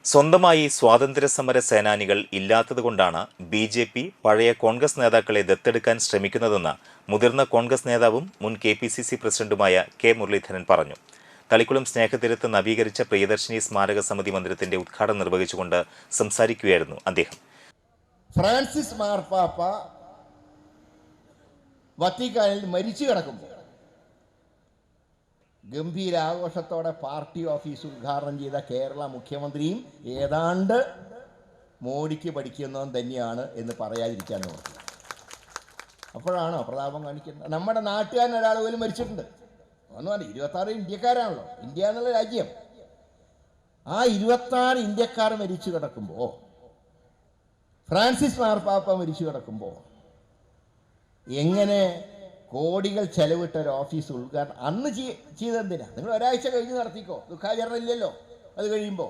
സ്വന്തമായി സ്വാതന്ത്ര്യസമര സേനാനികൾ ഇല്ലാത്തതുകൊണ്ടാണ് BJP പഴയ കോൺഗ്രസ് നേതാക്കളെ ദത്തെടുക്കാൻ ശ്രമിക്കുന്നതെന്ന് മുതിർന്ന കോൺഗ്രസ് നേതാവും മുൻ KPCC പ്രസിഡന്റുമായ K. മുരളീധരൻ പറഞ്ഞു. തളിക്കുളം സ്നേഹതീരത്ത് നവീകരിച്ച പ്രിയദർശിനി സ്മാരക സമിതി മന്ദിരത്തിന്റെ ഉദ്ഘാടനം നിർവഹിച്ചുകൊണ്ട് സംസാരിക്കുകയായിരുന്നു അദ്ദേഹം. ഫ്രാൻസിസ് മാർപ്പാപ്പ വത്തിക്കാനിൽ മരിച്ചു കിടക്കുമ്പോൾ ഗംഭീരാഘോഷത്തോടെ പാർട്ടി ഓഫീസ് ഉദ്ഘാടനം ചെയ്ത കേരള മുഖ്യമന്ത്രിയും ഏതാണ്ട് മോഡിക്ക് പഠിക്കുന്നവൻ തന്നെയാണ് എന്ന് പറയാതിരിക്കാൻ നോക്കി. അപ്പോഴാണോ പ്രതാപം കാണിക്കുന്നത്? നമ്മുടെ നാട്ടുകാരൻ ഒരാൾ പോലും മരിച്ചിട്ടുണ്ട്. ഒന്നും അല്ല, 26 ഇന്ത്യക്കാരാണല്ലോ, ഇന്ത്യ എന്നുള്ള രാജ്യം. ആ 26 ഇന്ത്യക്കാർ മരിച്ചു കിടക്കുമ്പോൾ, ഫ്രാൻസിസ് മാർപ്പാപ്പ മരിച്ചു കിടക്കുമ്പോൾ എങ്ങനെ കോടികൾ ചെലവിട്ട ഒരു ഓഫീസ് ഉദ്ഘാടനം അന്ന് ചെയ്തെന്തിനാ? നിങ്ങൾ ഒരാഴ്ച കഴിഞ്ഞ് നടത്തിക്കോ, ദുഃഖാചരണം ഇല്ലല്ലോ. അത് കഴിയുമ്പോൾ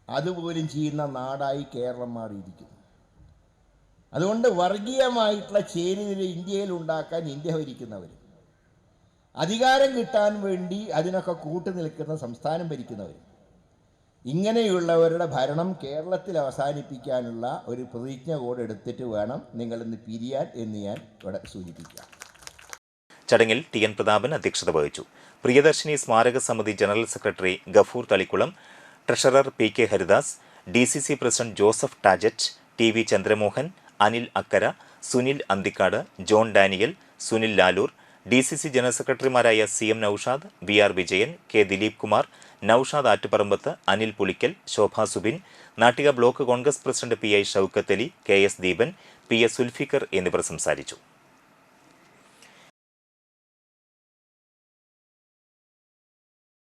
അതുപോലും ചെയ്യുന്ന നാടായി കേരളം മാറിയിരിക്കുന്നു. അതുകൊണ്ട് വർഗീയമായിട്ടുള്ള ചേരിതിരിവ് ഇന്ത്യയിൽ ഉണ്ടാക്കാൻ ഇന്ത്യ ഭരിക്കുന്നവർ, അധികാരം കിട്ടാൻ വേണ്ടി അതിനൊക്കെ കൂട്ടുനിൽക്കുന്ന സംസ്ഥാനം ഭരിക്കുന്നവർ, ഇങ്ങനെയുള്ളവരുടെ ഭരണം കേരളത്തിൽ അവസാനിപ്പിക്കാനുള്ള ഒരു പ്രതിജ്ഞ കൂടെ എടുത്തിട്ട് വേണം നിങ്ങളിന്ന് പിരിയാൻ എന്ന് ഞാൻ ഇവിടെ സൂചിപ്പിക്കാം. ചടങ്ങിൽ TN പ്രതാപൻ അധ്യക്ഷത വഹിച്ചു. Priyadarshini Smaraka Samithi general secretary Gafoor Thalikulam, treasurer PK Haridas, DCC president Joseph Tajet, TV Chandramohan, Anil Akkara, Sunil Anthikad, John Daniel, Sunil Laloor, DCC general സെക്രട്ടറിമാരായ CM Noushad, BR Vijayan, K. Dileep Kumar, Noushad Attuparambath, Anil Pulikkal, Shobha Subin, Nattika block Congress president PI Shoukath Ali, KS Deepan, PS Sulfikar എന്നിവർ സംസാരിച്ചു.